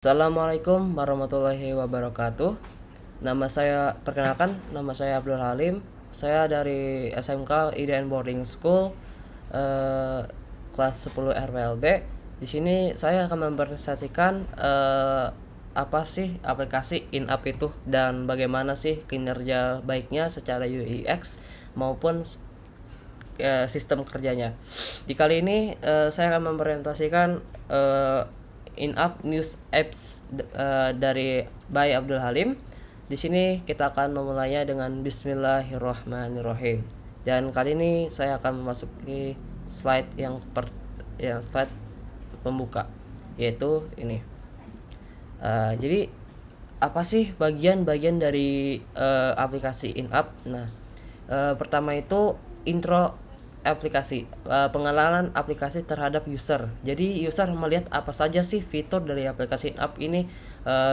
Assalamualaikum warahmatullahi wabarakatuh. Nama saya Abdul Halim. Saya dari SMK IDN Boarding School, eh, kelas 10 RWLB. Di sini saya akan mempresentasikan apa sih aplikasi in-app itu dan bagaimana sih kinerja baiknya secara UX maupun sistem kerjanya. Di kali ini saya akan mempresentasikan in-app news apps dari by Abdul Halim. Di sini kita akan memulainya dengan Bismillahirrahmanirrahim. Dan kali ini saya akan memasuki slide pembuka, yaitu ini. Jadi apa sih bagian-bagian dari aplikasi in-app? Nah, pertama itu intro aplikasi, pengenalan aplikasi terhadap user. Jadi user melihat apa saja sih fitur dari aplikasi in-app ini,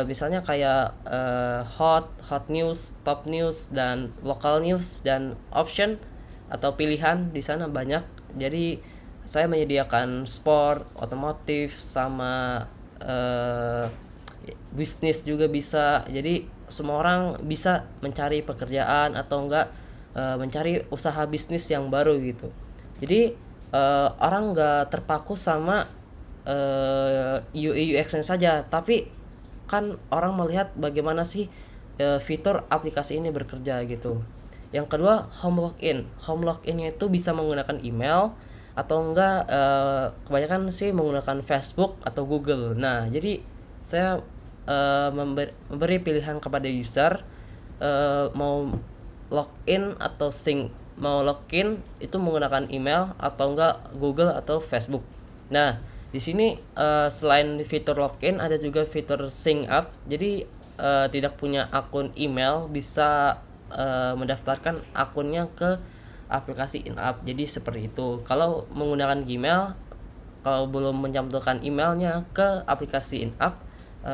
misalnya kayak hot news, top news, dan local news, dan option atau pilihan di sana banyak. Jadi saya menyediakan sport, otomotif, sama bisnis juga bisa. Jadi semua orang bisa mencari pekerjaan atau enggak mencari usaha bisnis yang baru gitu. Jadi orang nggak terpaku sama UI UX-nya saja, tapi kan orang melihat bagaimana sih fitur aplikasi ini bekerja gitu. Yang kedua, home login. Home login-nya itu bisa menggunakan email atau enggak, kebanyakan sih menggunakan Facebook atau Google. Nah, jadi saya memberi pilihan kepada user mau login atau mau login itu menggunakan email atau enggak Google atau Facebook. Nah, di sini selain fitur login ada juga fitur sync up. Jadi tidak punya akun email bisa mendaftarkan akunnya ke aplikasi in-app. Jadi seperti itu. Kalau menggunakan Gmail, kalau belum mencantumkan emailnya ke aplikasi in-app,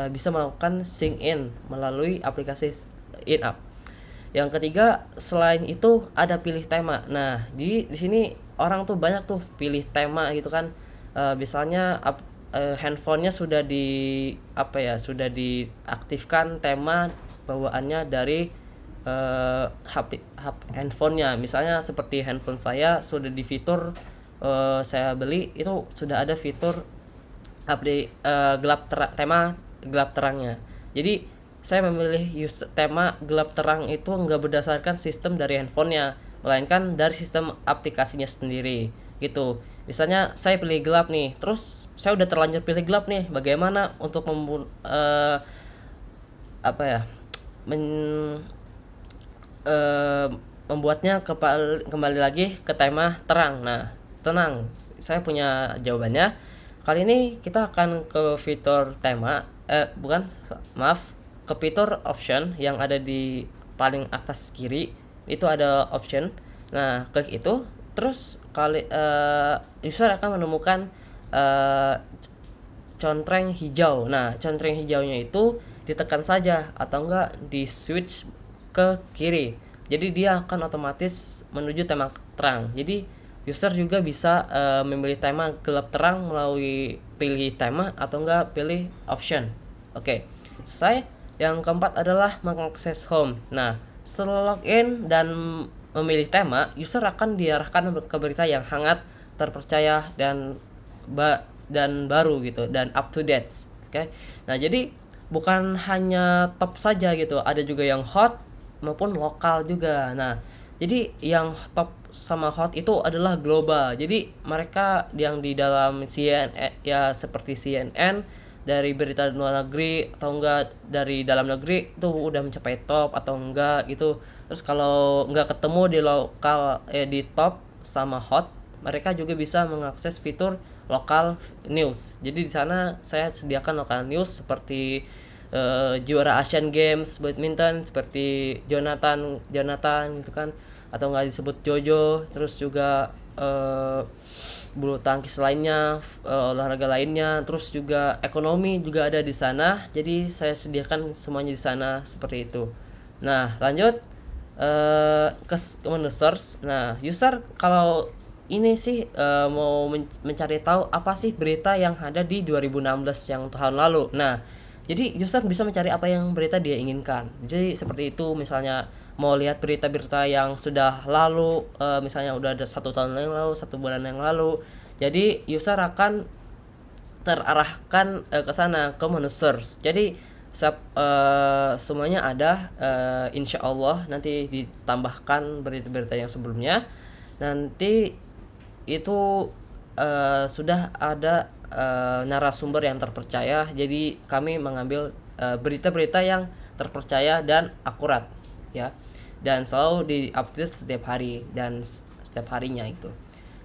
bisa melakukan sync in melalui aplikasi in-app. Yang ketiga, selain itu ada pilih tema. Nah, di sini orang tuh banyak tuh pilih tema gitu kan. Misalnya handphonenya sudah diaktifkan tema bawaannya dari handphonenya. Misalnya seperti handphone saya sudah di fitur, saya beli itu sudah ada fitur update tema gelap terangnya. Jadi saya memilih tema gelap terang itu nggak berdasarkan sistem dari handphonenya, melainkan dari sistem aplikasinya sendiri gitu. Misalnya saya pilih gelap nih, terus saya udah terlanjur pilih gelap nih, bagaimana untuk apa ya membuatnya kembali lagi ke tema terang. Nah, tenang, saya punya jawabannya. Kali ini kita akan ke fitur tema, bukan, maaf, ke fitur option yang ada di paling atas kiri. Itu ada option. Nah, klik itu, terus user akan menemukan contreng hijau. Nah, contreng hijaunya itu ditekan saja atau enggak di switch ke kiri. Jadi dia akan otomatis menuju tema terang. Jadi user juga bisa memilih tema gelap terang melalui pilih tema atau enggak pilih option. Oke. Selesai. Yang keempat adalah mengakses home. Nah, setelah login dan memilih tema, user akan diarahkan ke berita yang hangat, terpercaya, dan baru gitu, dan up to date. Oke. Nah, jadi bukan hanya top saja gitu, ada juga yang hot maupun lokal juga. Nah, jadi yang top sama hot itu adalah global. Jadi mereka yang di dalam CNN, ya seperti CNN, dari berita luar negeri atau enggak dari dalam negeri itu udah mencapai top atau enggak gitu. Terus kalau enggak ketemu di lokal, di top sama hot, mereka juga bisa mengakses fitur lokal news. Jadi di sana saya sediakan lokal news seperti juara Asian Games badminton seperti Jonathan gitu kan, atau enggak disebut Jojo. Terus juga bulu tangkis lainnya, olahraga lainnya, terus juga ekonomi juga ada di sana. Jadi saya sediakan semuanya di sana seperti itu. Nah, lanjut ke menu search. Nah, user kalau ini sih mau mencari tahu apa sih berita yang ada di 2016 yang tahun lalu. Nah, Jadi user bisa mencari apa yang berita dia inginkan. Jadi seperti itu, misalnya mau lihat berita-berita yang sudah lalu, misalnya udah ada 1 tahun yang lalu, 1 bulan yang lalu. Jadi user akan terarahkan ke sana, ke menu search. Jadi semuanya ada, insya Allah nanti ditambahkan berita-berita yang sebelumnya. Nanti itu sudah ada narasumber yang terpercaya. Jadi kami mengambil berita-berita yang terpercaya dan akurat, ya, dan selalu diupdate setiap hari dan setiap harinya itu.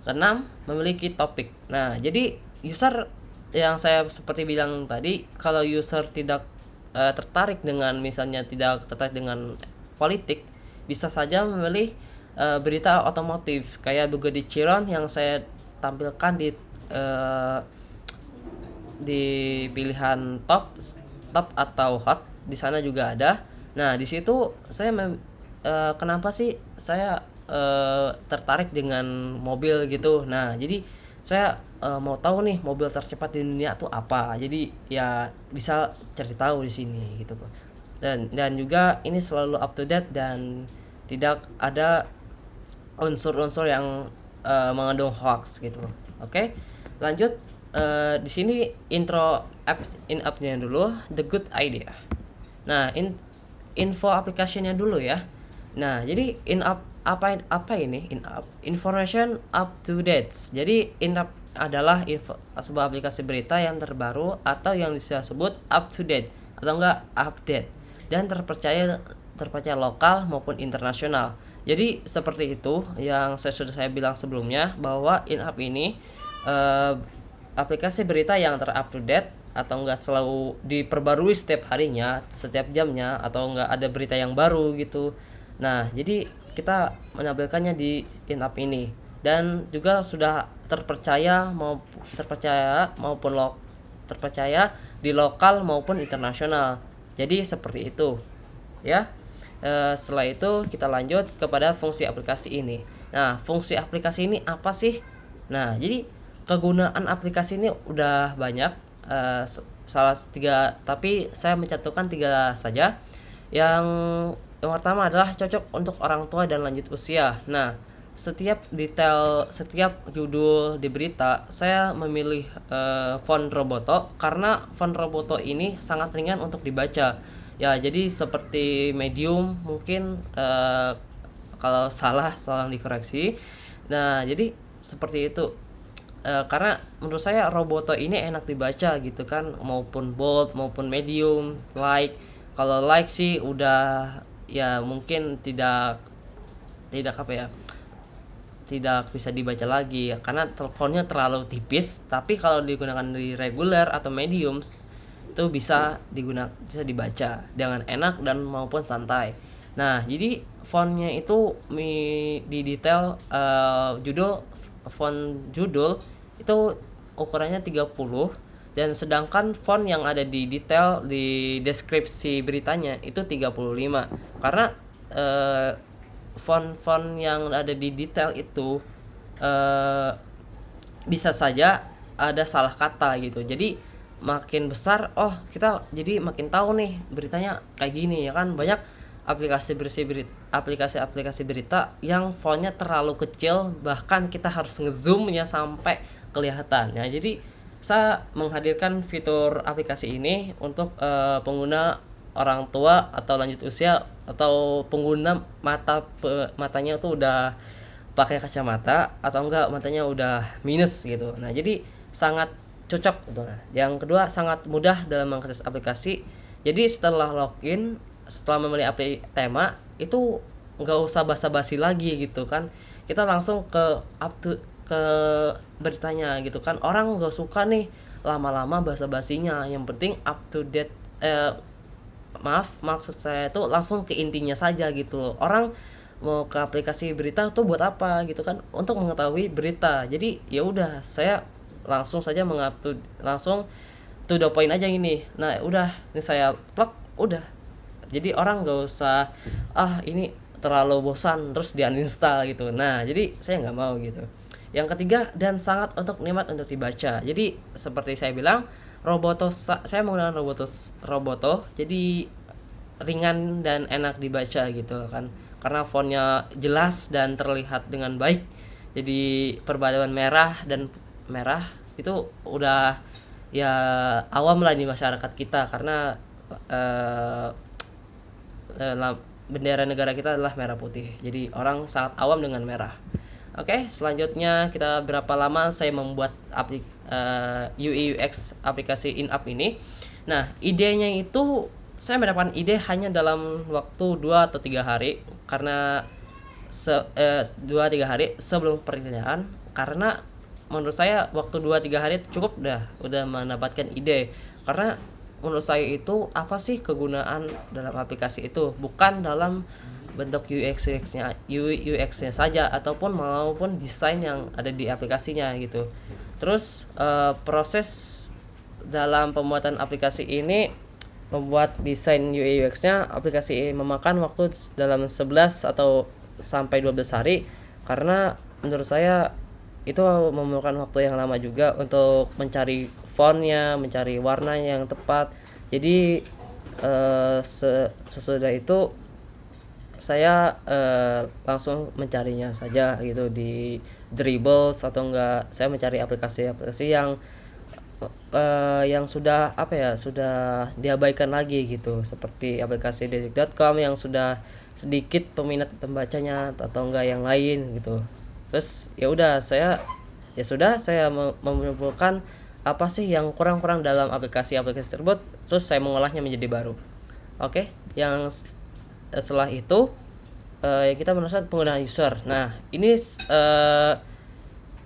Keenam, memiliki topik. Nah, jadi user yang saya seperti bilang tadi, kalau user tidak tertarik dengan, misalnya tidak tertarik dengan politik, bisa saja memilih berita otomotif kayak Bugatti Chiron yang saya tampilkan uh, di pilihan top atau hot. Di sana juga ada. Nah, di situ saya kenapa sih saya tertarik dengan mobil gitu. Nah, jadi saya mau tahu nih mobil tercepat di dunia tuh apa. Jadi ya bisa cari tahu di sini gitu. Dan juga ini selalu up to date dan tidak ada unsur-unsur yang mengandung hoax gitu. Oke. Lanjut, di sini intro in-app-nya dulu, the good idea. Nah, info aplikasinya dulu ya. Nah, jadi in-app apa ini? In-app information up to date. Jadi in-app adalah sebuah aplikasi berita yang terbaru atau yang disebut up to date atau enggak update dan terpercaya lokal maupun internasional. Jadi seperti itu yang saya bilang sebelumnya, bahwa in-app ini aplikasi berita yang ter-up to date atau enggak selalu diperbarui setiap harinya, setiap jamnya, atau enggak ada berita yang baru gitu. Nah, jadi kita menampilkannya di in-app ini, dan juga sudah terpercaya di lokal maupun internasional. Jadi seperti itu ya. Setelah itu kita lanjut kepada fungsi aplikasi ini. Nah, fungsi aplikasi ini apa sih? Nah, jadi kegunaan aplikasi ini udah banyak, salah 3, tapi saya mencantumkan 3 saja. Yang pertama adalah cocok untuk orang tua dan lanjut usia. Nah, setiap judul di berita saya memilih font Roboto, karena font Roboto ini sangat ringan untuk dibaca. Ya, jadi seperti Medium mungkin, kalau salah dikoreksi. Nah, jadi seperti itu. Karena menurut saya Roboto ini enak dibaca gitu kan, maupun bold maupun medium, like. Kalau like sih udah ya mungkin tidak apa ya, tidak bisa dibaca lagi ya, karena teleponnya terlalu tipis. Tapi kalau digunakan di regular atau mediums itu bisa dibaca dengan enak dan maupun santai. Nah, jadi fontnya itu di detail, font judul itu ukurannya 30, dan sedangkan font yang ada di detail di deskripsi beritanya itu 35. Karena font yang ada di detail itu bisa saja ada salah kata gitu. Jadi makin besar, kita jadi makin tahu nih beritanya kayak gini ya kan. Banyak aplikasi berita yang fontnya terlalu kecil, bahkan kita harus ngezoomnya sampai kelihatan ya. Jadi saya menghadirkan fitur aplikasi ini untuk pengguna orang tua atau lanjut usia, atau pengguna matanya tuh udah pakai kacamata atau enggak matanya udah minus gitu. Nah, jadi sangat cocok gitu. Nah, yang kedua, sangat mudah dalam mengakses aplikasi. Jadi setelah login, setelah memilih tema itu nggak usah basa-basi lagi gitu kan. Kita langsung ke beritanya gitu kan. Orang nggak suka nih lama-lama basa-basinya. Yang penting up to date. Maksud saya itu langsung ke intinya saja gitu. Orang mau ke aplikasi berita tuh buat apa gitu kan? Untuk mengetahui berita. Jadi ya udah, saya langsung saja langsung to the point aja ini. Nah, udah, ini saya plug, udah. Jadi orang nggak usah ini terlalu bosan terus di uninstall gitu. Nah, jadi saya nggak mau gitu. Yang ketiga, dan sangat nikmat untuk dibaca. Jadi seperti saya bilang, Saya menggunakan Roboto, jadi ringan dan enak dibaca gitu kan, karena fontnya jelas dan terlihat dengan baik. Jadi perpaduan merah itu udah ya awam lah di masyarakat kita, karena eh, bendera negara kita adalah merah putih, jadi orang sangat awam dengan merah. Oke, selanjutnya kita berapa lama saya membuat UI UX aplikasi in-app ini. Nah, idenya itu saya mendapatkan ide hanya dalam waktu 2 atau 3 hari, karena 2-3 hari sebelum perjalanan, karena menurut saya waktu 2-3 hari cukup, udah mendapatkan ide. Karena menurut saya itu apa sih kegunaan dalam aplikasi itu, bukan dalam bentuk UX-nya saja, ataupun maupun desain yang ada di aplikasinya gitu. Terus proses dalam pembuatan aplikasi ini, membuat desain UI UX-nya aplikasi memakan waktu dalam 11 atau sampai 12 hari, karena menurut saya itu memerlukan waktu yang lama juga untuk mencari fontnya, mencari warna yang tepat. Jadi sesudah itu saya langsung mencarinya saja gitu di Dribbles, atau enggak saya mencari aplikasi-aplikasi yang sudah sudah diabaikan lagi gitu, seperti aplikasi detik.com yang sudah sedikit peminat pembacanya atau enggak yang lain gitu. Terus saya menyimpulkan apa sih yang kurang-kurang dalam aplikasi-aplikasi tersebut, terus saya mengolahnya menjadi baru. Oke, yang setelah itu kita menurunkan penggunaan user. Nah, ini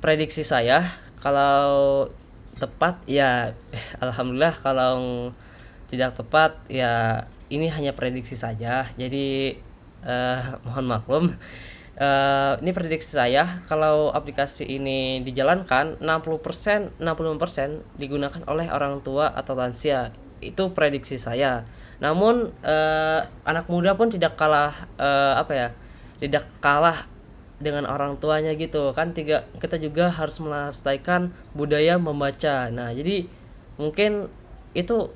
prediksi saya, kalau tepat ya alhamdulillah, kalau tidak tepat ya ini hanya prediksi saja. Jadi mohon maklum. Ini prediksi saya, kalau aplikasi ini dijalankan 60% digunakan oleh orang tua atau lansia. Itu prediksi saya. Namun anak muda pun tidak kalah tidak kalah dengan orang tuanya gitu kan. Kita juga harus melestarikan budaya membaca. Nah, jadi mungkin itu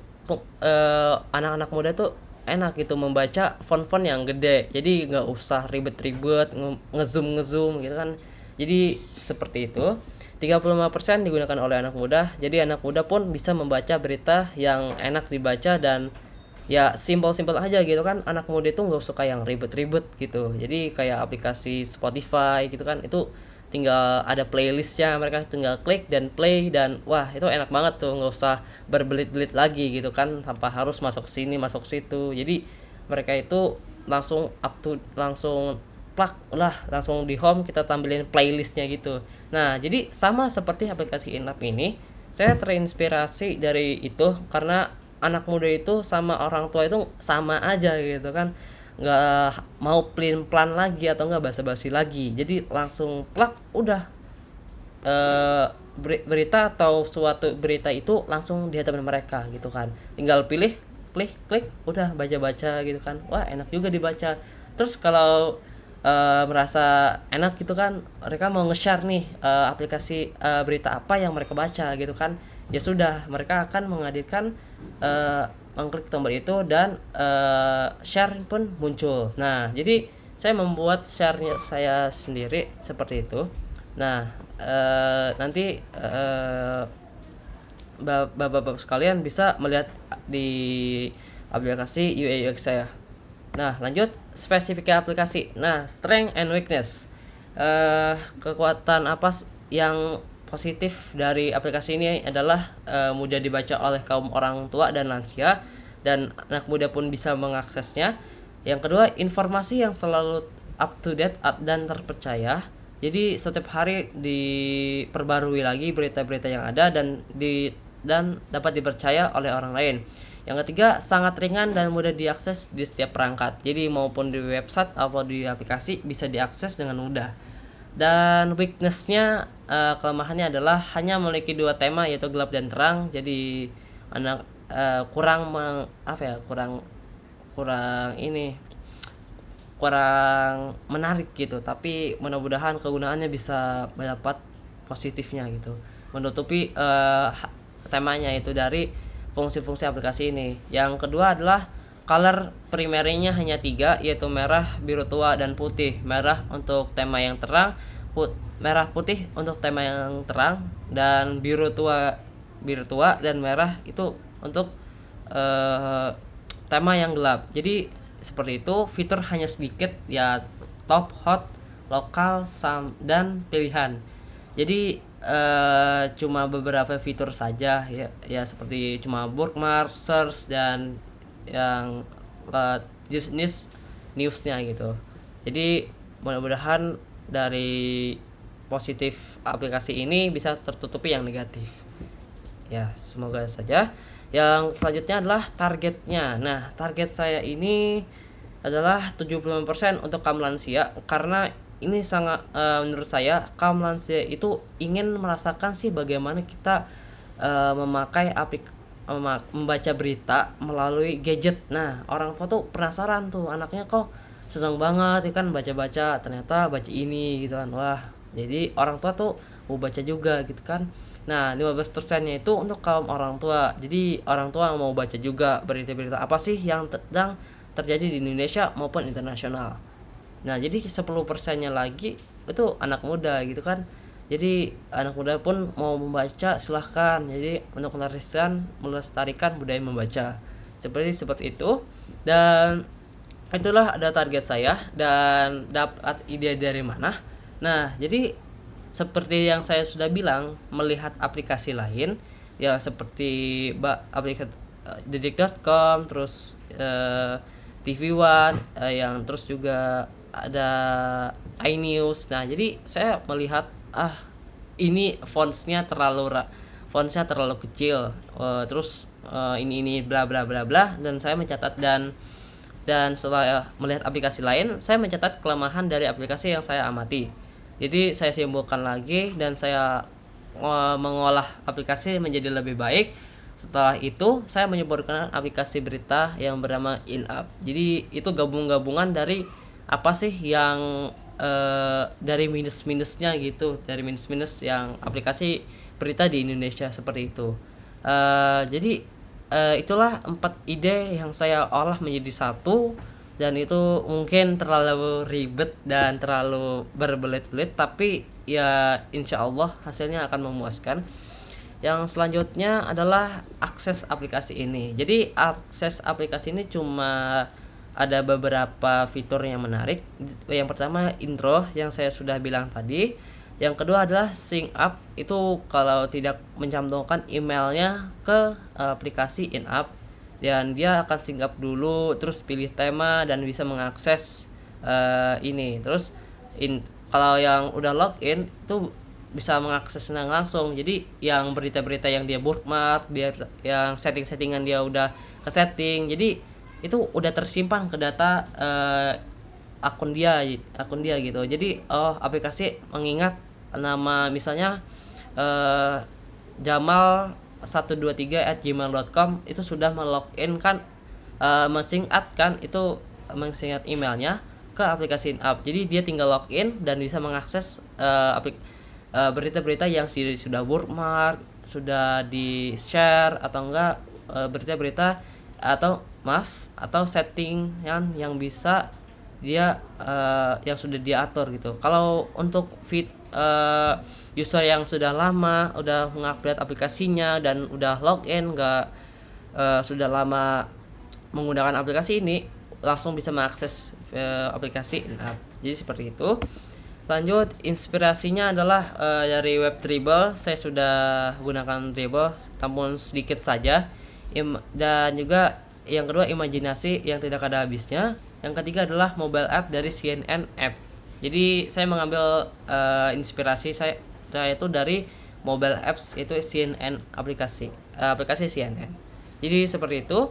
anak-anak muda tuh enak gitu membaca font-font yang gede, jadi nggak usah ribet-ribet ngezoom gitu kan. Jadi seperti itu. 35% digunakan oleh anak muda, jadi anak muda pun bisa membaca berita yang enak dibaca dan ya simpel-simpel aja gitu kan. Anak muda itu nggak suka yang ribet-ribet gitu, jadi kayak aplikasi Spotify gitu kan, itu tinggal ada playlistnya, mereka tinggal klik dan play, dan wah itu enak banget tuh, nggak usah berbelit-belit lagi gitu kan, tanpa harus masuk sini masuk situ. Jadi mereka itu langsung plug lah, langsung di home kita tampilin playlistnya gitu. Nah, jadi sama seperti aplikasi in-app ini, saya terinspirasi dari itu, karena anak muda itu sama orang tua itu sama aja gitu kan, nggak mau plan lagi atau nggak basa-basi lagi, jadi langsung plak udah berita atau suatu berita itu langsung di hadapan mereka gitu kan, tinggal pilih klik udah baca gitu kan. Wah, enak juga dibaca. Terus kalau merasa enak gitu kan, mereka mau nge-share nih aplikasi berita apa yang mereka baca gitu kan, ya sudah, mereka akan menghadirkan mengklik tombol itu dan share pun muncul. Nah, jadi saya membuat share-nya saya sendiri seperti itu. Nah, nanti bapak-bapak sekalian bisa melihat di aplikasi UI UX saya. Nah, lanjut spesifik aplikasi. Nah, strength and weakness. Kekuatan apa yang positif dari aplikasi ini adalah mudah dibaca oleh kaum orang tua dan lansia, dan anak muda pun bisa mengaksesnya. Yang kedua, informasi yang selalu up to date dan terpercaya. Jadi setiap hari diperbarui lagi berita-berita yang ada dan dapat dipercaya oleh orang lain. Yang ketiga, sangat ringan dan mudah diakses di setiap perangkat. Jadi maupun di website atau di aplikasi bisa diakses dengan mudah. Dan weakness-nya, kelemahannya adalah hanya memiliki 2 tema, yaitu gelap dan terang. Jadi kurang menarik gitu. Tapi mudah-mudahan kegunaannya bisa mendapat positifnya gitu, menutupi temanya itu dari fungsi-fungsi aplikasi ini. Yang kedua adalah color primernya hanya 3, yaitu merah, biru tua, dan putih. Merah untuk tema yang terang, merah putih untuk tema yang terang, dan biru tua dan merah itu untuk tema yang gelap. Jadi seperti itu. Fitur hanya sedikit ya, top, hot, lokal, dan pilihan. Jadi cuma beberapa fitur saja ya, seperti cuma bookmark, search, dan yang jenis newsnya gitu. Jadi mudah-mudahan dari positif aplikasi ini bisa tertutupi yang negatif. Ya, semoga saja. Yang selanjutnya adalah targetnya. Nah, target saya ini adalah 75% untuk kaum lansia, karena ini sangat menurut saya kaum lansia itu ingin merasakan sih bagaimana kita memakai membaca berita melalui gadget. Nah, orang tua tuh penasaran tuh, anaknya kok senang banget ya kan baca-baca, ternyata baca ini gitu kan. Wah, jadi orang tua tuh mau baca juga gitu kan. Nah, 15%-nya itu untuk kaum orang tua. Jadi orang tua mau baca juga berita-berita apa sih yang sedang terjadi di Indonesia maupun internasional. Nah, jadi 10%-nya lagi itu anak muda gitu kan. Jadi anak muda pun mau membaca, silahkan. Jadi untuk melestarikan budaya membaca. Seperti itu. Dan itulah ada target saya. Dan dapat ide dari mana. Nah, jadi seperti yang saya sudah bilang, melihat aplikasi lain ya, seperti aplikasi dedik.com, terus TV One, yang terus juga ada iNews. Nah, jadi saya melihat ini fontsnya terlalu kecil, terus ini bla bla bla bla, dan saya mencatat, dan setelah melihat aplikasi lain, saya mencatat kelemahan dari aplikasi yang saya amati. Jadi saya simpulkan lagi dan saya mengolah aplikasi menjadi lebih baik. Setelah itu saya menyempurnakan aplikasi berita yang bernama InUp. Jadi itu gabungan dari apa sih yang dari minus-minusnya gitu, dari minus-minus yang aplikasi berita di Indonesia seperti itu. Jadi itulah 4 ide yang saya olah menjadi satu. Dan itu mungkin terlalu ribet dan terlalu berbelit-belit, tapi ya insya Allah hasilnya akan memuaskan. Yang selanjutnya adalah akses aplikasi ini. Jadi akses aplikasi ini cuma ada beberapa fitur yang menarik. Yang pertama intro yang saya sudah bilang tadi. Yang kedua adalah sync up, itu kalau tidak mencantumkan emailnya ke aplikasi InUp, dan dia akan sync up dulu, terus pilih tema dan bisa mengakses ini. Terus kalau yang udah login itu bisa mengaksesnya langsung. Jadi yang berita-berita yang dia bookmark, biar yang settingan dia udah ke setting, jadi itu udah tersimpan ke data akun dia gitu. Jadi aplikasi mengingat nama, misalnya Jamal 123@gmail.com itu sudah melogin kan, mensingkat emailnya ke aplikasi InUp. Jadi dia tinggal login dan bisa mengakses berita-berita yang sudah bookmark, sudah di share atau enggak, berita-berita atau setting yang bisa dia yang sudah diatur gitu. Kalau untuk user yang sudah lama udah mengupdate aplikasinya dan udah login sudah lama menggunakan aplikasi ini, langsung bisa mengakses aplikasi InUp. Jadi seperti itu. Lanjut, inspirasinya adalah dari web Dribbble. Saya sudah gunakan Dribbble namun sedikit saja. Dan juga yang kedua imajinasi yang tidak ada habisnya. Yang ketiga adalah mobile app dari CNN Apps. Jadi saya mengambil inspirasi saya itu dari mobile apps, itu CNN aplikasi CNN. Jadi seperti itu.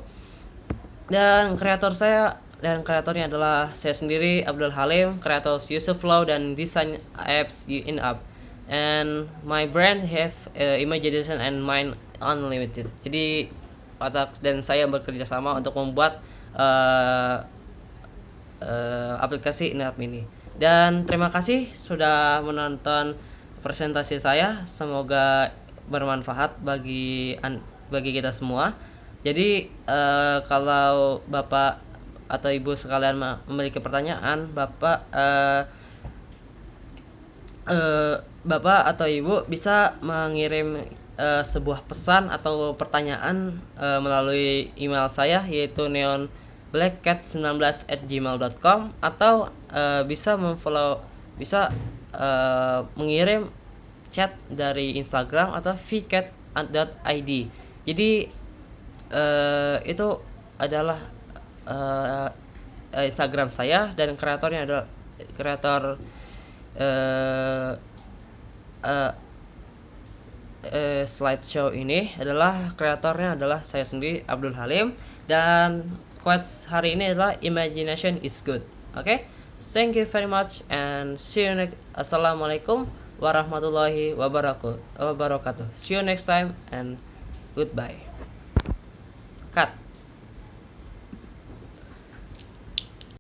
Dan kreatornya adalah saya sendiri, Abdul Halim, kreator Yusuf Flow dan desain apps InUp. And my brand have imagination and mind unlimited. Jadi dan saya bekerja sama untuk membuat aplikasi InUp ini. Dan terima kasih sudah menonton presentasi saya. Semoga bermanfaat bagi kita semua. Jadi kalau Bapak atau Ibu sekalian memiliki pertanyaan, Bapak atau Ibu bisa mengirim sebuah pesan atau pertanyaan melalui email saya, yaitu neonblackcat19@gmail.com, atau bisa mengirim chat dari Instagram atau vcat.id. Jadi itu adalah Instagram saya, dan kreatornya adalah kreator slideshow ini kreatornya adalah saya sendiri, Abdul Halim, dan quotes hari ini adalah imagination is good. Okay, thank you very much and see you next. Assalamualaikum warahmatullahi wabarakatuh. See you next time and goodbye.